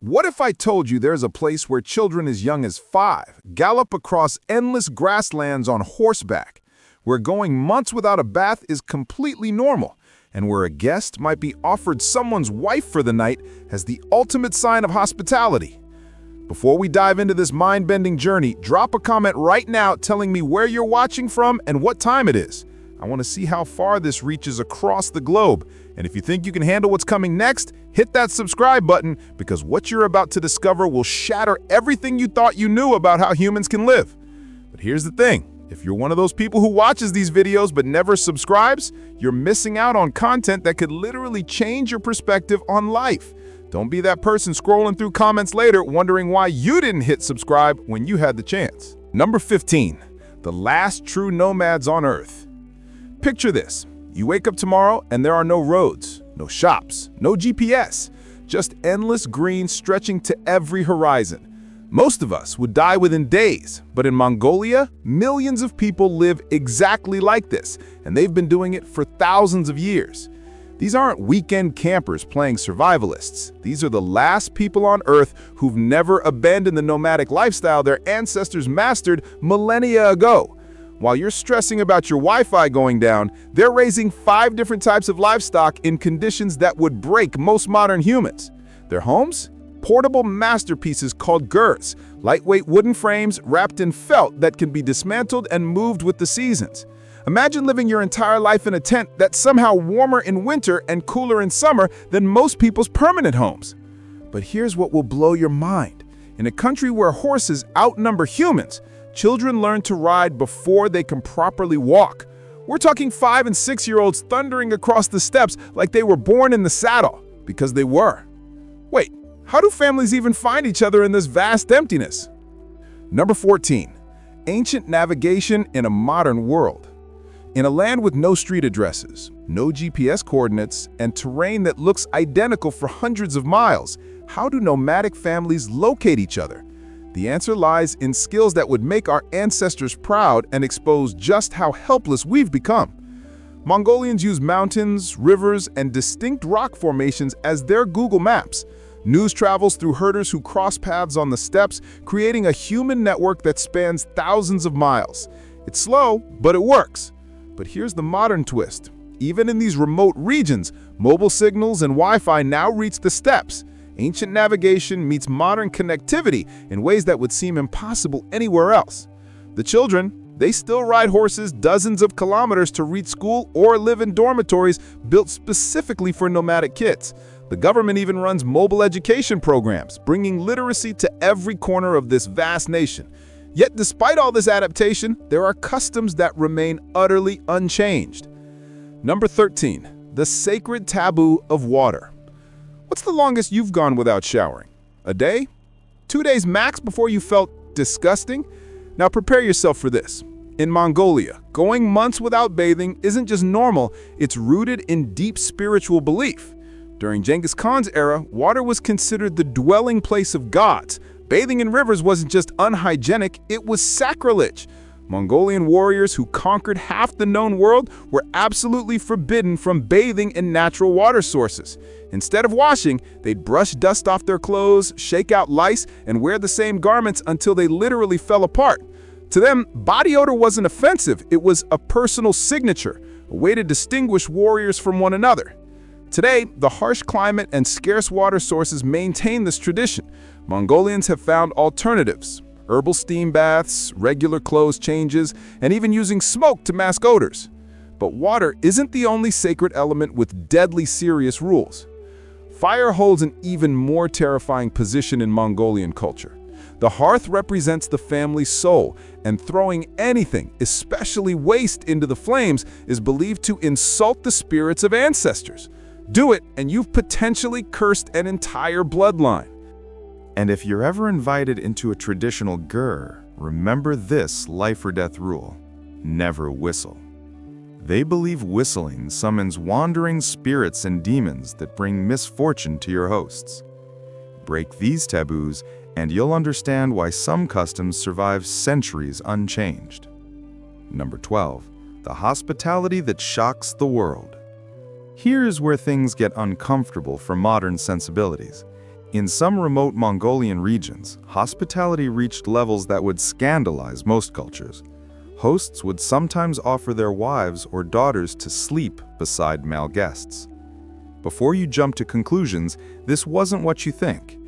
What if I told you there's a place where children as young as 5 gallop across endless grasslands on horseback, where going months without a bath is completely normal, and where a guest might be offered someone's wife for the night as the ultimate sign of hospitality? Before we dive into this mind-bending journey, drop a comment right now telling me where you're watching from and what time it is. I want to see how far this reaches across the globe. And if you think you can handle what's coming next, hit that subscribe button, because what you're about to discover will shatter everything you thought you knew about how humans can live. But here's the thing. If you're one of those people who watches these videos but never subscribes, you're missing out on content that could literally change your perspective on life. Don't be that person scrolling through comments later wondering why you didn't hit subscribe when you had the chance. Number 15. The last true nomads on Earth. Picture this. You wake up tomorrow and there are no roads, no shops, no GPS, just endless green stretching to every horizon. Most of us would die within days, but in Mongolia, millions of people live exactly like this, and they've been doing it for thousands of years. These aren't weekend campers playing survivalists. These are the last people on Earth who've never abandoned the nomadic lifestyle their ancestors mastered millennia ago. While you're stressing about your Wi-Fi going down, they're raising 5 different types of livestock in conditions that would break most modern humans. Their homes? Portable masterpieces called gurs, lightweight wooden frames wrapped in felt that can be dismantled and moved with the seasons. Imagine living your entire life in a tent that's somehow warmer in winter and cooler in summer than most people's permanent homes. But here's what will blow your mind. In a country where horses outnumber humans, children learn to ride before they can properly walk. We're talking 5- and 6-year-olds thundering across the steppes like they were born in the saddle, because they were. Wait, how do families even find each other in this vast emptiness? Number 14. Ancient navigation in a modern world. In a land with no street addresses, no GPS coordinates, and terrain that looks identical for hundreds of miles, how do nomadic families locate each other? The answer lies in skills that would make our ancestors proud and expose just how helpless we've become. Mongolians use mountains, rivers, and distinct rock formations as their Google Maps. News travels through herders who cross paths on the steppes, creating a human network that spans thousands of miles. It's slow, but it works. But here's the modern twist. Even in these remote regions, mobile signals and Wi-Fi now reach the steppes. Ancient navigation meets modern connectivity in ways that would seem impossible anywhere else. The children, they still ride horses dozens of kilometers to reach school or live in dormitories built specifically for nomadic kids. The government even runs mobile education programs, bringing literacy to every corner of this vast nation. Yet despite all this adaptation, there are customs that remain utterly unchanged. Number 13. The sacred taboo of water. What's the longest you've gone without showering? A day? 2 days max before you felt disgusting? Now prepare yourself for this. In Mongolia, going months without bathing isn't just normal, it's rooted in deep spiritual belief. During Genghis Khan's era, water was considered the dwelling place of gods. Bathing in rivers wasn't just unhygienic, it was sacrilege. Mongolian warriors who conquered half the known world were absolutely forbidden from bathing in natural water sources. Instead of washing, they'd brush dust off their clothes, shake out lice, and wear the same garments until they literally fell apart. To them, body odor wasn't offensive, it was a personal signature, a way to distinguish warriors from one another. Today, the harsh climate and scarce water sources maintain this tradition. Mongolians have found alternatives: herbal steam baths, regular clothes changes, and even using smoke to mask odors. But water isn't the only sacred element with deadly serious rules. Fire holds an even more terrifying position in Mongolian culture. The hearth represents the family's soul, and throwing anything, especially waste, into the flames is believed to insult the spirits of ancestors. Do it, and you've potentially cursed an entire bloodline. And if you're ever invited into a traditional gur, remember this life or death rule: never whistle. They believe whistling summons wandering spirits and demons that bring misfortune to your hosts. Break these taboos, and you'll understand why some customs survive centuries unchanged. Number 12. The hospitality that shocks the world. Here's where things get uncomfortable for modern sensibilities. In some remote Mongolian regions, hospitality reached levels that would scandalize most cultures. Hosts would sometimes offer their wives or daughters to sleep beside male guests. Before you jump to conclusions, this wasn't what you think.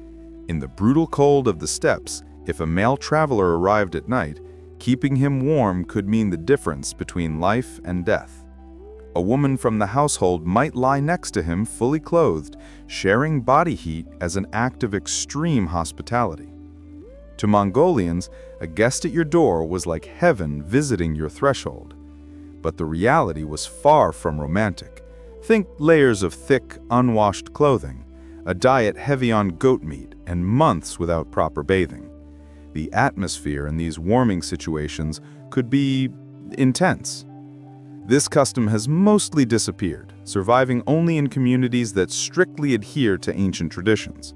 In the brutal cold of the steppes, if a male traveler arrived at night, keeping him warm could mean the difference between life and death. A woman from the household might lie next to him fully clothed, sharing body heat as an act of extreme hospitality. To Mongolians, a guest at your door was like heaven visiting your threshold. But the reality was far from romantic. Think layers of thick, unwashed clothing, a diet heavy on goat meat, and months without proper bathing. The atmosphere in these warming situations could be intense. This custom has mostly disappeared, surviving only in communities that strictly adhere to ancient traditions.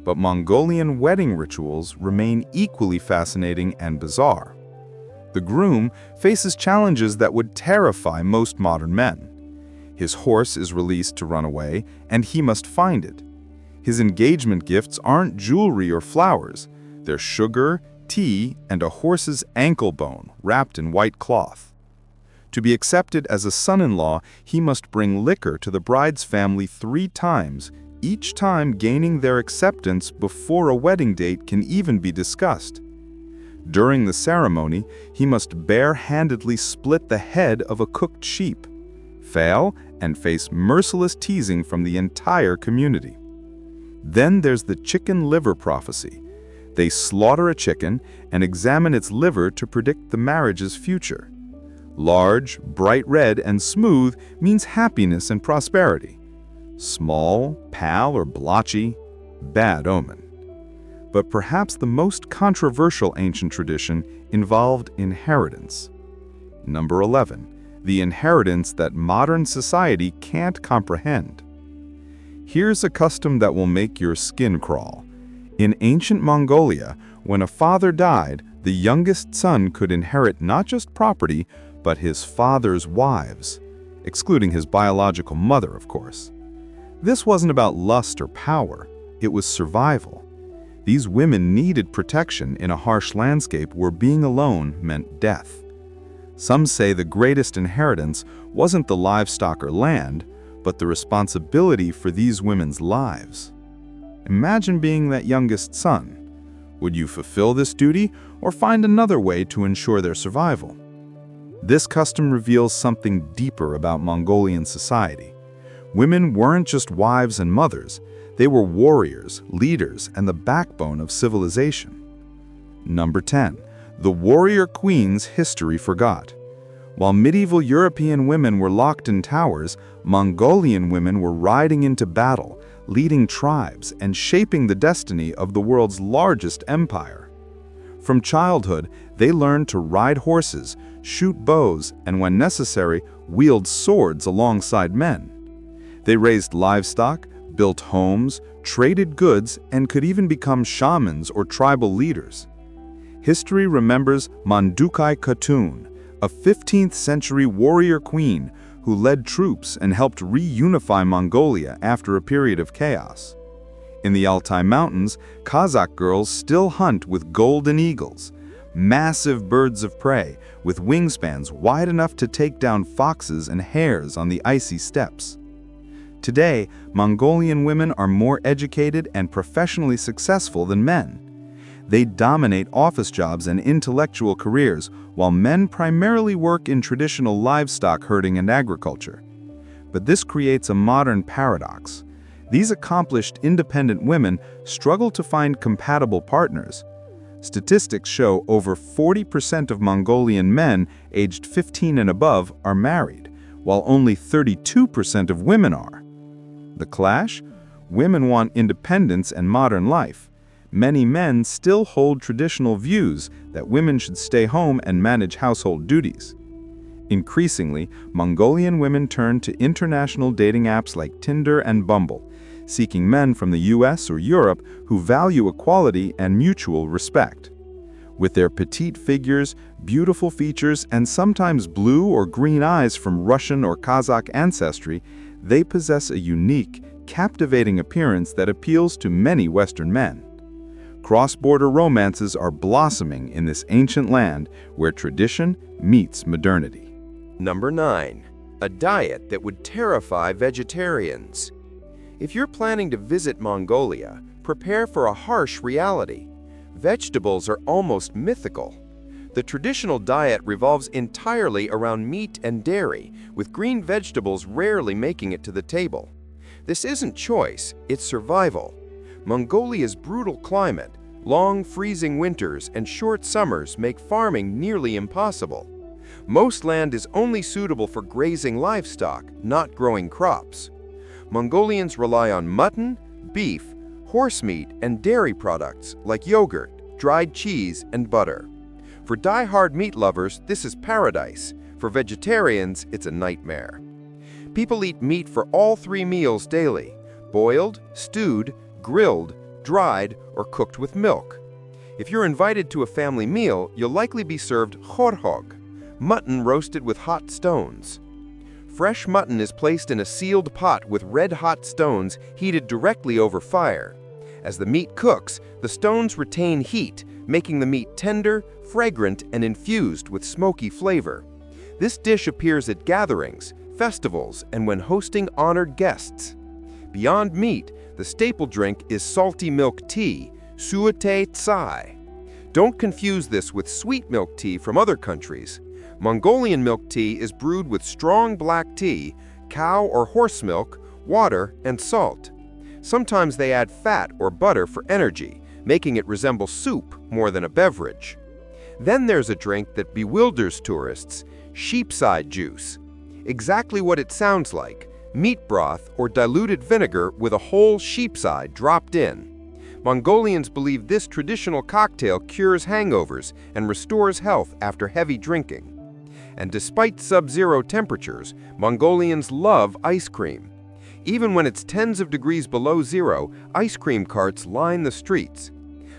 But Mongolian wedding rituals remain equally fascinating and bizarre. The groom faces challenges that would terrify most modern men. His horse is released to run away, and he must find it. His engagement gifts aren't jewelry or flowers. They're sugar, tea, and a horse's ankle bone wrapped in white cloth. To be accepted as a son-in-law, he must bring liquor to the bride's family 3 times, each time gaining their acceptance before a wedding date can even be discussed. During the ceremony, he must bare-handedly split the head of a cooked sheep, fail, and face merciless teasing from the entire community. Then there's the chicken liver prophecy. They slaughter a chicken and examine its liver to predict the marriage's future. Large, bright red, and smooth means happiness and prosperity. Small, pale, or blotchy, bad omen. But perhaps the most controversial ancient tradition involved inheritance. Number 11, the inheritance that modern society can't comprehend. Here's a custom that will make your skin crawl. In ancient Mongolia, when a father died, the youngest son could inherit not just property, but his father's wives, excluding his biological mother, of course. This wasn't about lust or power, it was survival. These women needed protection in a harsh landscape where being alone meant death. Some say the greatest inheritance wasn't the livestock or land, but the responsibility for these women's lives. Imagine being that youngest son. Would you fulfill this duty or find another way to ensure their survival? This custom reveals something deeper about Mongolian society. Women weren't just wives and mothers, they were warriors, leaders, and the backbone of civilization. Number 10. The warrior queen's history forgot. While medieval European women were locked in towers, Mongolian women were riding into battle, leading tribes, and shaping the destiny of the world's largest empire. From childhood, they learned to ride horses, shoot bows, and when necessary, wield swords alongside men. They raised livestock, built homes, traded goods, and could even become shamans or tribal leaders. History remembers Mandukai Khatun, a 15th century warrior queen who led troops and helped reunify Mongolia after a period of chaos. In the Altai Mountains, Kazakh girls still hunt with golden eagles, massive birds of prey with wingspans wide enough to take down foxes and hares on the icy steppes. Today, Mongolian women are more educated and professionally successful than men. They dominate office jobs and intellectual careers, while men primarily work in traditional livestock herding and agriculture. But this creates a modern paradox. These accomplished independent women struggle to find compatible partners. Statistics show over 40% of Mongolian men aged 15 and above are married, while only 32% of women are. The clash? Women want independence and modern life. Many men still hold traditional views that women should stay home and manage household duties. Increasingly, Mongolian women turn to international dating apps like Tinder and Bumble, seeking men from the US or Europe who value equality and mutual respect. With their petite figures, beautiful features, and sometimes blue or green eyes from Russian or Kazakh ancestry, they possess a unique, captivating appearance that appeals to many Western men. Cross-border romances are blossoming in this ancient land where tradition meets modernity. Number 9. A diet that would terrify vegetarians. If you're planning to visit Mongolia, prepare for a harsh reality. Vegetables are almost mythical. The traditional diet revolves entirely around meat and dairy, with green vegetables rarely making it to the table. This isn't choice, it's survival. Mongolia's brutal climate, long freezing winters, and short summers make farming nearly impossible. Most land is only suitable for grazing livestock, not growing crops. Mongolians rely on mutton, beef, horse meat, and dairy products like yogurt, dried cheese, and butter. For die-hard meat lovers, this is paradise. For vegetarians, it's a nightmare. People eat meat for all 3 meals daily: boiled, stewed, grilled, dried, or cooked with milk. If you're invited to a family meal, you'll likely be served khorhog, mutton roasted with hot stones. Fresh mutton is placed in a sealed pot with red-hot stones heated directly over fire. As the meat cooks, the stones retain heat, making the meat tender, fragrant, and infused with smoky flavor. This dish appears at gatherings, festivals, and when hosting honored guests. Beyond meat, the staple drink is salty milk tea, suate tsai. Don't confuse this with sweet milk tea from other countries. Mongolian milk tea is brewed with strong black tea, cow or horse milk, water, and salt. Sometimes they add fat or butter for energy, making it resemble soup more than a beverage. Then there's a drink that bewilders tourists: sheepside juice. Exactly what it sounds like: meat broth or diluted vinegar with a whole sheepside dropped in. Mongolians believe this traditional cocktail cures hangovers and restores health after heavy drinking. And despite sub-zero temperatures, Mongolians love ice cream. Even when it's tens of degrees below zero, ice cream carts line the streets.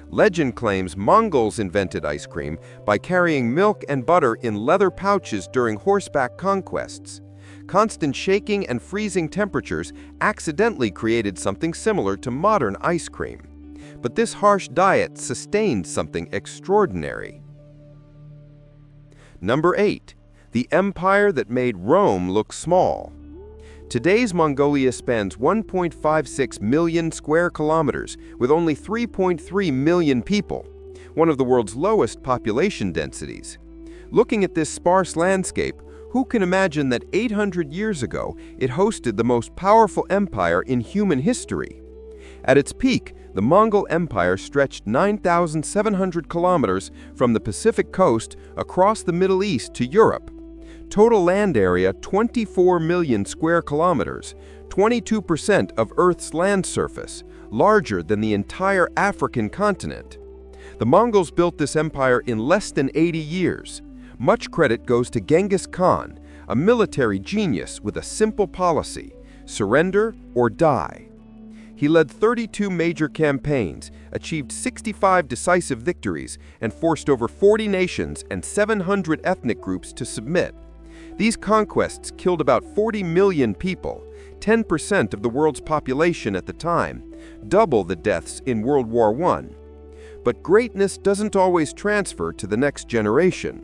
Legend claims Mongols invented ice cream by carrying milk and butter in leather pouches during horseback conquests. Constant shaking and freezing temperatures accidentally created something similar to modern ice cream. But this harsh diet sustained something extraordinary. Number 8. The empire that made Rome look small. Today's Mongolia spans 1.56 million square kilometers with only 3.3 million people, one of the world's lowest population densities. Looking at this sparse landscape, who can imagine that 800 years ago it hosted the most powerful empire in human history? At its peak, the Mongol Empire stretched 9,700 kilometers from the Pacific coast across the Middle East to Europe. Total land area 24 million square kilometers, 22% of Earth's land surface, larger than the entire African continent. The Mongols built this empire in less than 80 years. Much credit goes to Genghis Khan, a military genius with a simple policy: surrender or die. He led 32 major campaigns, achieved 65 decisive victories, and forced over 40 nations and 700 ethnic groups to submit. These conquests killed about 40 million people, 10% of the world's population at the time, double the deaths in World War I. But greatness doesn't always transfer to the next generation.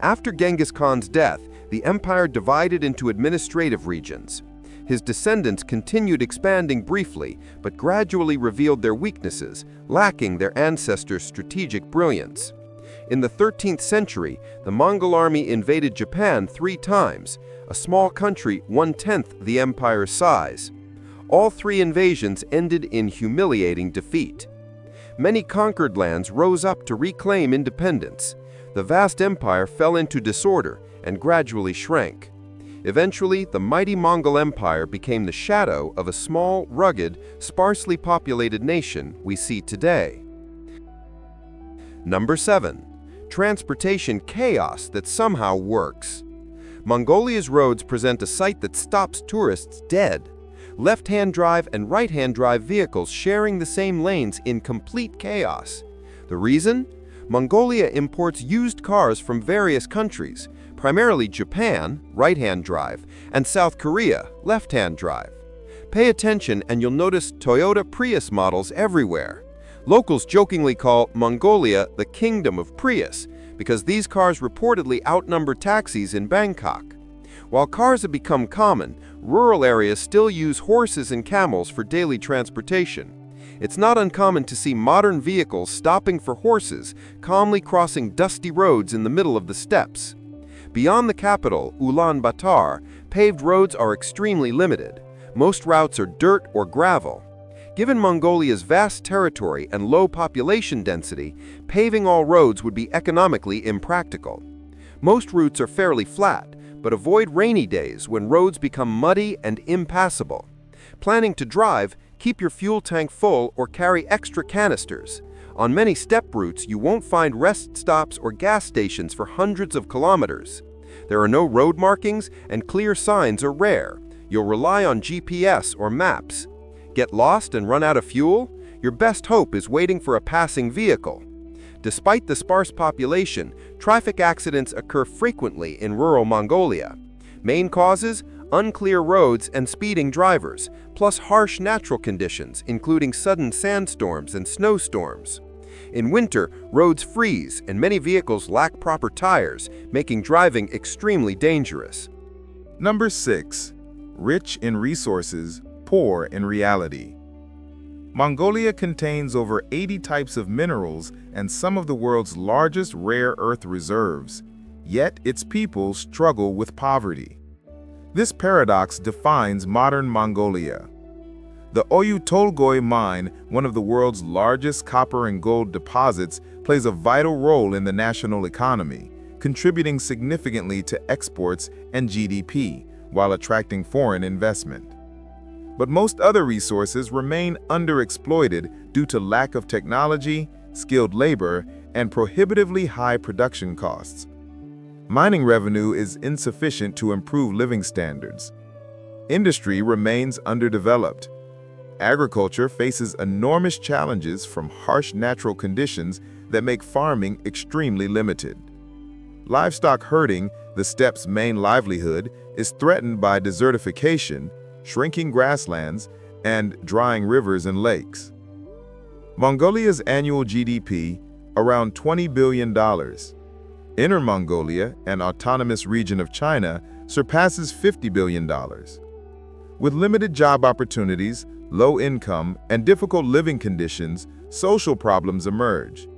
After Genghis Khan's death, the empire divided into administrative regions. His descendants continued expanding briefly, but gradually revealed their weaknesses, lacking their ancestors' strategic brilliance. In the 13th century, the Mongol army invaded Japan 3 times, a small country 1/10 the empire's size. All 3 invasions ended in humiliating defeat. Many conquered lands rose up to reclaim independence. The vast empire fell into disorder and gradually shrank. Eventually, the mighty Mongol Empire became the shadow of a small, rugged, sparsely populated nation we see today. Number 7. Transportation chaos that somehow works. Mongolia's roads present a sight that stops tourists dead. Left-hand drive and right-hand drive vehicles sharing the same lanes in complete chaos. The reason? Mongolia imports used cars from various countries, primarily Japan, right-hand drive, and South Korea, left-hand drive. Pay attention and you'll notice Toyota Prius models everywhere. Locals jokingly call Mongolia the kingdom of Prius because these cars reportedly outnumber taxis in Bangkok. While cars have become common, rural areas still use horses and camels for daily transportation. It's not uncommon to see modern vehicles stopping for horses, calmly crossing dusty roads in the middle of the steppes. Beyond the capital, Ulaanbaatar, paved roads are extremely limited. Most routes are dirt or gravel. Given Mongolia's vast territory and low population density, paving all roads would be economically impractical. Most routes are fairly flat, but avoid rainy days when roads become muddy and impassable. Planning to drive, keep your fuel tank full or carry extra canisters. On many steppe routes, you won't find rest stops or gas stations for hundreds of kilometers. There are no road markings and clear signs are rare. You'll rely on GPS or maps. Get lost and run out of fuel? Your best hope is waiting for a passing vehicle. Despite the sparse population, traffic accidents occur frequently in rural Mongolia. Main causes? Unclear roads and speeding drivers, plus harsh natural conditions, including sudden sandstorms and snowstorms. In winter, roads freeze and many vehicles lack proper tires, making driving extremely dangerous. Number 6. Rich in resources, poor in reality. Mongolia contains over 80 types of minerals and some of the world's largest rare earth reserves, yet its people struggle with poverty. This paradox defines modern Mongolia. The Oyu Tolgoi mine, one of the world's largest copper and gold deposits, plays a vital role in the national economy, contributing significantly to exports and GDP, while attracting foreign investment. But most other resources remain underexploited due to lack of technology, skilled labor, and prohibitively high production costs. Mining revenue is insufficient to improve living standards. Industry remains underdeveloped. Agriculture faces enormous challenges from harsh natural conditions that make farming extremely limited. Livestock herding, the steppe's main livelihood, is threatened by desertification, shrinking grasslands, and drying rivers and lakes. Mongolia's annual GDP, around $20 billion. Inner Mongolia, an autonomous region of China, surpasses $50 billion. With limited job opportunities, low income, and difficult living conditions, social problems emerge.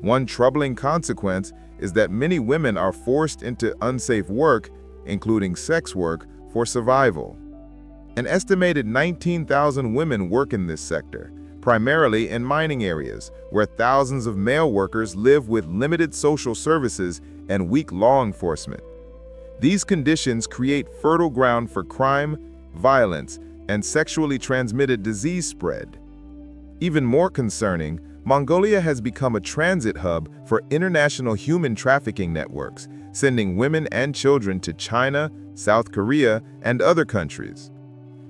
One troubling consequence is that many women are forced into unsafe work, including sex work, for survival. An estimated 19,000 women work in this sector, primarily in mining areas, where thousands of male workers live with limited social services and weak law enforcement. These conditions create fertile ground for crime, violence, and sexually transmitted disease spread. Even more concerning, Mongolia has become a transit hub for international human trafficking networks, sending women and children to China, South Korea, and other countries.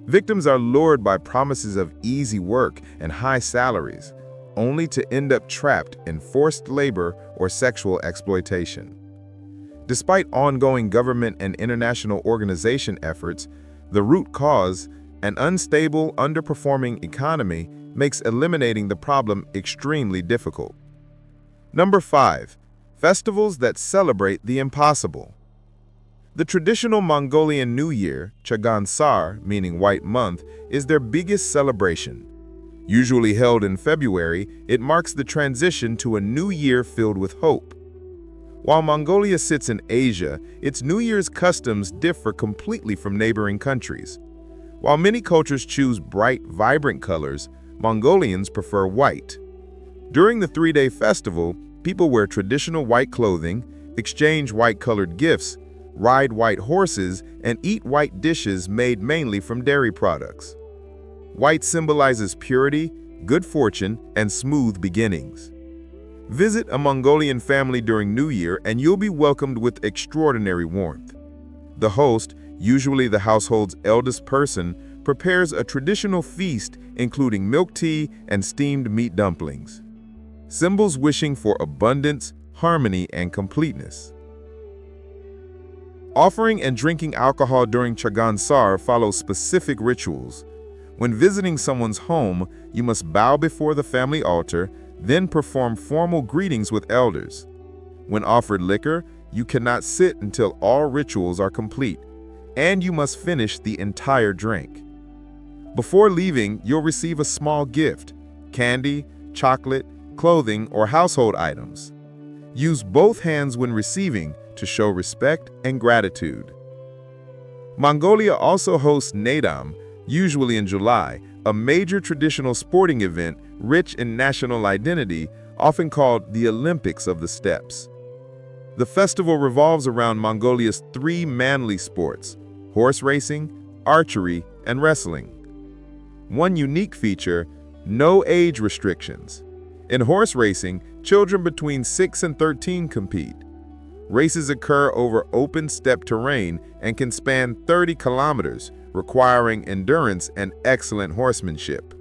Victims are lured by promises of easy work and high salaries, only to end up trapped in forced labor or sexual exploitation. Despite ongoing government and international organization efforts, the root cause, an unstable, underperforming economy, makes eliminating the problem extremely difficult. Number 5. Festivals that celebrate the impossible. The traditional Mongolian New Year, Chagan Sar, meaning white month, is their biggest celebration. Usually held in February, it marks the transition to a new year filled with hope. While Mongolia sits in Asia, its New Year's customs differ completely from neighboring countries. While many cultures choose bright, vibrant colors, Mongolians prefer white. During the 3-day festival, people wear traditional white clothing, exchange white-colored gifts, ride white horses, and eat white dishes made mainly from dairy products. White symbolizes purity, good fortune, and smooth beginnings. Visit a Mongolian family during New Year and you'll be welcomed with extraordinary warmth. The host, usually the household's eldest person, prepares a traditional feast including milk tea and steamed meat dumplings. Symbols wishing for abundance, harmony, and completeness. Offering and drinking alcohol during Chagan Sar follows specific rituals. When visiting someone's home, you must bow before the family altar, then perform formal greetings with elders. When offered liquor, you cannot sit until all rituals are complete, and you must finish the entire drink. Before leaving, you'll receive a small gift: candy, chocolate, clothing, or household items. Use both hands when receiving to show respect and gratitude. Mongolia also hosts Naadam, usually in July, a major traditional sporting event rich in national identity, often called the Olympics of the Steppes. The festival revolves around Mongolia's three manly sports: horse racing, archery, and wrestling. One unique feature: no age restrictions. In horse racing, children between 6 and 13 compete. Races occur over open steppe terrain and can span 30 kilometers, requiring endurance and excellent horsemanship.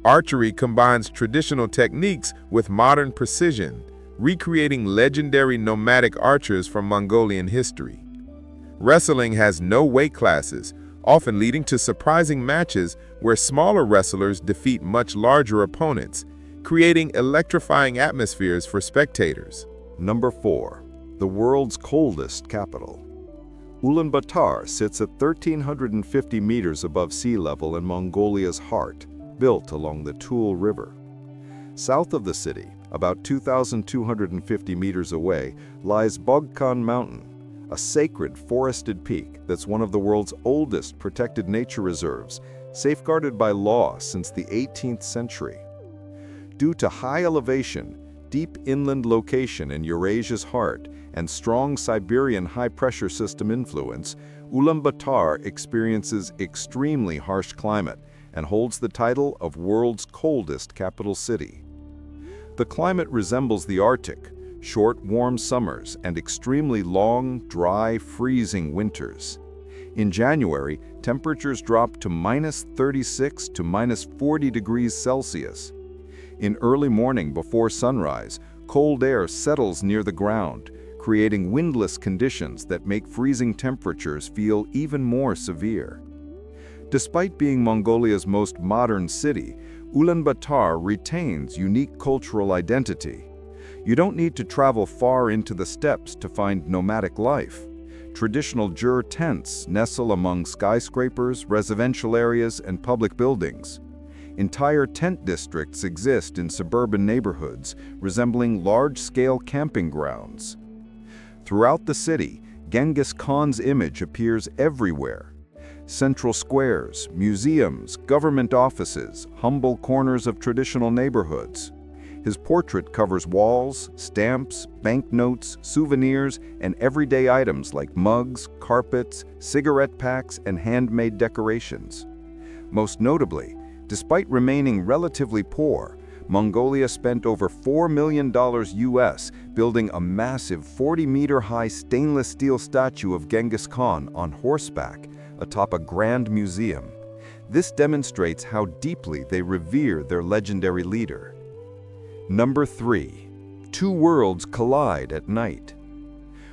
Archery combines traditional techniques with modern precision, recreating legendary nomadic archers from Mongolian history. Wrestling has no weight classes, often leading to surprising matches where smaller wrestlers defeat much larger opponents, creating electrifying atmospheres for spectators. Number 4. The world's coldest capital. Ulaanbaatar sits at 1,350 meters above sea level in Mongolia's heart, built along the Tuul River. South of the city, about 2,250 meters away, lies Bogkan Mountain, a sacred forested peak that's one of the world's oldest protected nature reserves, safeguarded by law since the 18th century. Due to high elevation, deep inland location in Eurasia's heart, and strong Siberian high-pressure system influence, Ulaanbaatar experiences extremely harsh climate and holds the title of world's coldest capital city. The climate resembles the Arctic: short, warm summers and extremely long, dry, freezing winters. In January, temperatures drop to -36 to -40 degrees Celsius. In early morning before sunrise, cold air settles near the ground, creating windless conditions that make freezing temperatures feel even more severe. Despite being Mongolia's most modern city, Ulaanbaatar retains unique cultural identity. You don't need to travel far into the steppes to find nomadic life. Traditional Jur tents nestle among skyscrapers, residential areas, and public buildings. Entire tent districts exist in suburban neighborhoods, resembling large-scale camping grounds. Throughout the city, Genghis Khan's image appears everywhere. Central squares, museums, government offices, humble corners of traditional neighborhoods. His portrait covers walls, stamps, banknotes, souvenirs, and everyday items like mugs, carpets, cigarette packs, and handmade decorations. Most notably, despite remaining relatively poor, Mongolia spent over $4 million US building a massive 40-meter-high stainless steel statue of Genghis Khan on horseback atop a grand museum. This demonstrates how deeply they revere their legendary leader. Number 3. Two worlds collide at night.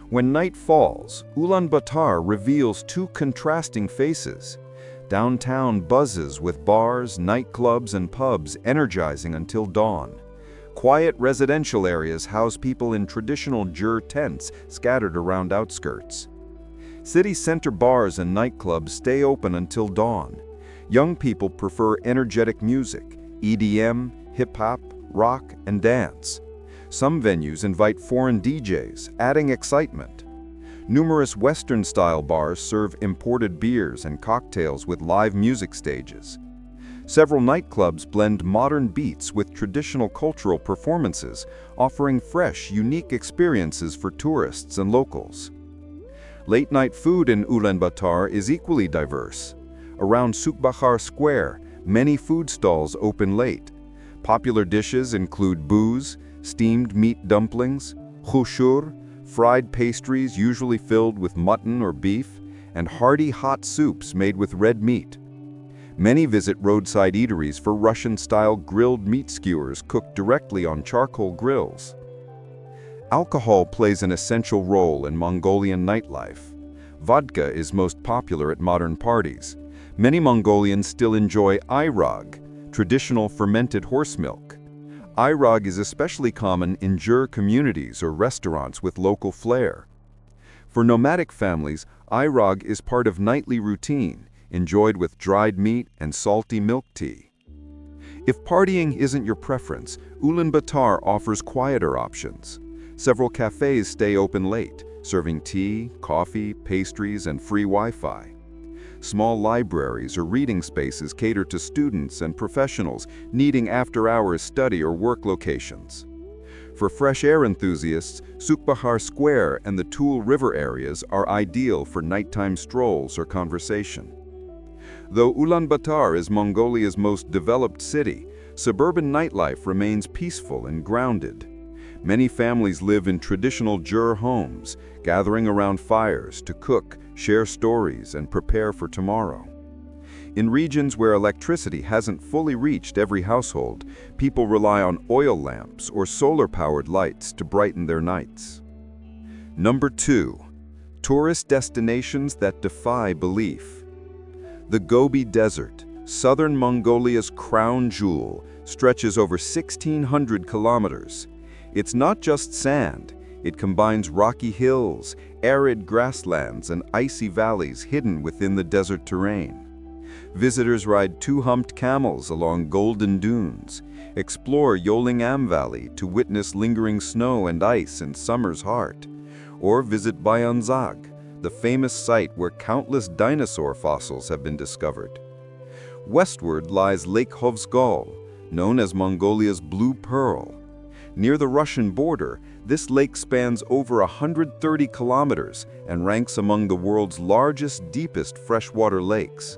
When night falls, Ulaanbaatar reveals two contrasting faces. Downtown buzzes with bars, nightclubs, and pubs energizing until dawn. Quiet residential areas house people in traditional Jur tents scattered around outskirts. City center bars and nightclubs stay open until dawn. Young people prefer energetic music, EDM, hip-hop, rock, and dance. Some venues invite foreign DJs, adding excitement. Numerous Western-style bars serve imported beers and cocktails with live music stages. Several nightclubs blend modern beats with traditional cultural performances, offering fresh, unique experiences for tourists and locals. Late-night food in Ulaanbaatar is equally diverse. Around Sukbahar Square, many food stalls open late. Popular dishes include booze, steamed meat dumplings, khushur, fried pastries usually filled with mutton or beef, and hearty hot soups made with red meat. Many visit roadside eateries for Russian-style grilled meat skewers cooked directly on charcoal grills. Alcohol plays an essential role in Mongolian nightlife. Vodka is most popular at modern parties. Many Mongolians still enjoy airog, traditional fermented horse milk. Airog is especially common in Jur communities or restaurants with local flair. For nomadic families, airog is part of nightly routine, enjoyed with dried meat and salty milk tea. If partying isn't your preference, Ulaanbaatar offers quieter options. Several cafes stay open late, serving tea, coffee, pastries, and free Wi-Fi. Small libraries or reading spaces cater to students and professionals needing after-hours study or work locations. For fresh air enthusiasts, Sukbahar Square and the Tool River areas are ideal for nighttime strolls or conversation. Though Ulaanbaatar is Mongolia's most developed city, suburban nightlife remains peaceful and grounded. Many families live in traditional Jur homes, gathering around fires to cook, share stories, and prepare for tomorrow. In regions where electricity hasn't fully reached every household, people rely on oil lamps or solar-powered lights to brighten their nights. Number 2. Tourist destinations that defy belief. The Gobi Desert, southern Mongolia's crown jewel, stretches over 1,600 kilometers. It's not just sand. It combines rocky hills, arid grasslands, and icy valleys hidden within the desert terrain. Visitors ride two-humped camels along golden dunes, explore Ulaanbaatar Valley to witness lingering snow and ice in summer's heart, or visit Bayanzag, the famous site where countless dinosaur fossils have been discovered. Westward lies Lake Hovsgol, known as Mongolia's Blue Pearl. Near the Russian border, this lake spans over 130 kilometers and ranks among the world's largest, deepest freshwater lakes.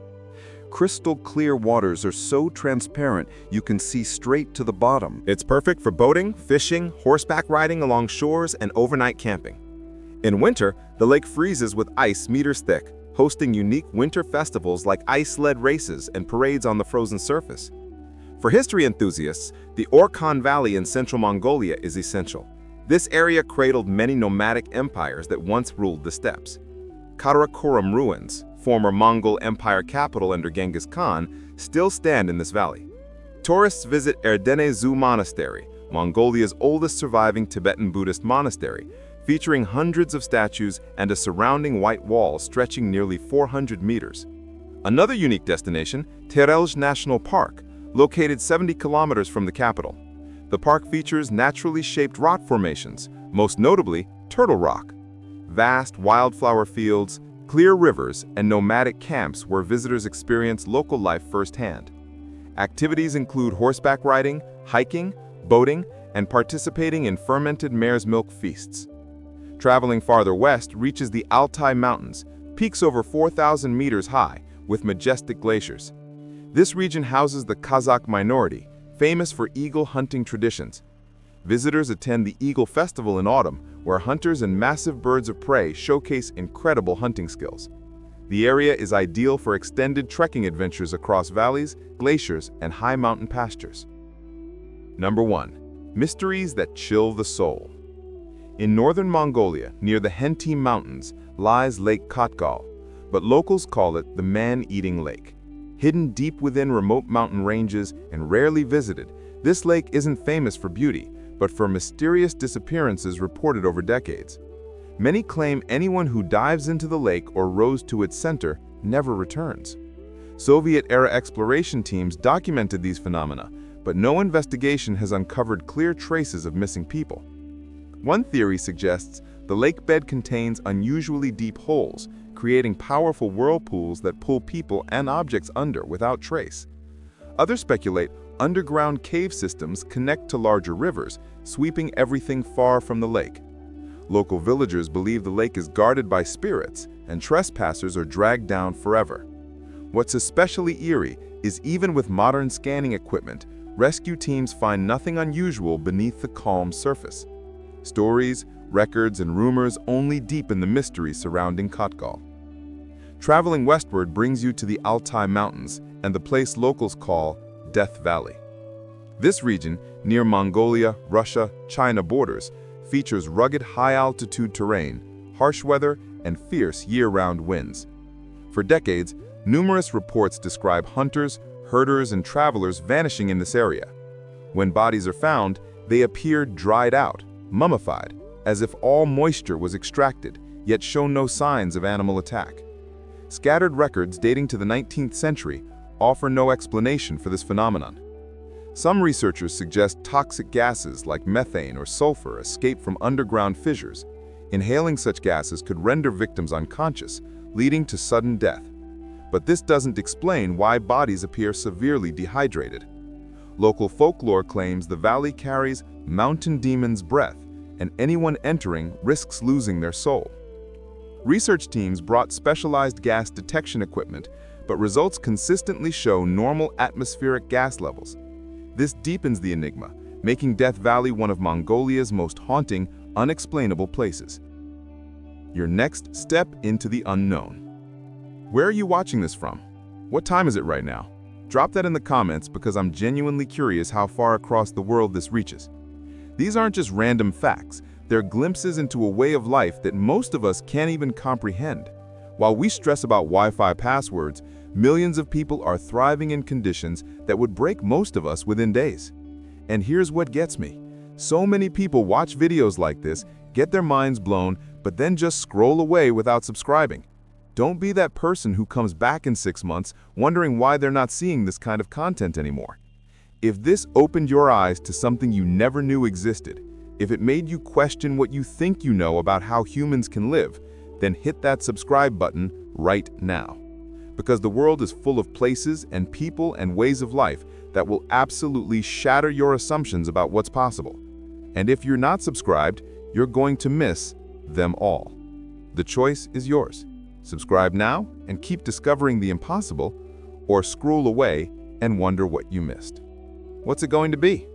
Crystal clear waters are so transparent you can see straight to the bottom. It's perfect for boating, fishing, horseback riding along shores, and overnight camping. In winter, the lake freezes with ice meters thick, hosting unique winter festivals like ice sled races and parades on the frozen surface. For history enthusiasts, the Orkhon Valley in central Mongolia is essential. This area cradled many nomadic empires that once ruled the steppes. Karakoram ruins, former Mongol Empire capital under Genghis Khan, still stand in this valley. Tourists visit Erdene-Zu Monastery, Mongolia's oldest surviving Tibetan Buddhist monastery, featuring hundreds of statues and a surrounding white wall stretching nearly 400 meters. Another unique destination, Terelj National Park, located 70 kilometers from the capital. The park features naturally shaped rock formations, most notably Turtle Rock. Vast wildflower fields, clear rivers, and nomadic camps where visitors experience local life firsthand. Activities include horseback riding, hiking, boating, and participating in fermented mare's milk feasts. Traveling farther west reaches the Altai Mountains, peaks over 4,000 meters high, with majestic glaciers. This region houses the Kazakh minority, famous for eagle hunting traditions. Visitors attend the Eagle Festival in autumn, where hunters and massive birds of prey showcase incredible hunting skills. The area is ideal for extended trekking adventures across valleys, glaciers, and high mountain pastures. Number 1. Mysteries that chill the soul. In northern Mongolia, near the Hentim Mountains, lies Lake Khatgal, but locals call it the man-eating lake. Hidden deep within remote mountain ranges and rarely visited, this lake isn't famous for beauty, but for mysterious disappearances reported over decades. Many claim anyone who dives into the lake or rows to its center never returns. Soviet-era exploration teams documented these phenomena, but no investigation has uncovered clear traces of missing people. One theory suggests the lake bed contains unusually deep holes, creating powerful whirlpools that pull people and objects under without trace. Others speculate underground cave systems connect to larger rivers, sweeping everything far from the lake. Local villagers believe the lake is guarded by spirits, and trespassers are dragged down forever. What's especially eerie is even with modern scanning equipment, rescue teams find nothing unusual beneath the calm surface. Stories, records, and rumors only deepen the mystery surrounding Khatgal. Traveling westward brings you to the Altai Mountains and the place locals call Death Valley. This region, near Mongolia, Russia, China borders, features rugged high-altitude terrain, harsh weather, and fierce year-round winds. For decades, Numerous reports describe hunters, herders, and travelers vanishing in this area. When bodies are found, they appear dried out, mummified, as if all moisture was extracted, yet show no signs of animal attack. Scattered records dating to the 19th century offer no explanation for this phenomenon. Some researchers suggest toxic gases like methane or sulfur escape from underground fissures. Inhaling such gases could render victims unconscious, leading to sudden death. But this doesn't explain why bodies appear severely dehydrated. Local folklore claims the valley carries mountain demons' breath, and anyone entering risks losing their soul. Research teams brought specialized gas detection equipment, but results consistently show normal atmospheric gas levels. This deepens the enigma, making Death Valley one of Mongolia's most haunting, unexplainable places. Your next step into the unknown. Where are you watching this from? What time is it right now? Drop that in the comments because I'm genuinely curious how far across the world this reaches. These aren't just random facts, they're glimpses into a way of life that most of us can't even comprehend. While we stress about Wi-Fi passwords, millions of people are thriving in conditions that would break most of us within days. And here's what gets me. So many people watch videos like this, get their minds blown, but then just scroll away without subscribing. Don't be that person who comes back in 6 months wondering why they're not seeing this kind of content anymore. If this opened your eyes to something you never knew existed, if it made you question what you think you know about how humans can live, then hit that subscribe button right now. Because the world is full of places and people and ways of life that will absolutely shatter your assumptions about what's possible. And if you're not subscribed, you're going to miss them all. The choice is yours. Subscribe now and keep discovering the impossible, or scroll away and wonder what you missed. What's it going to be?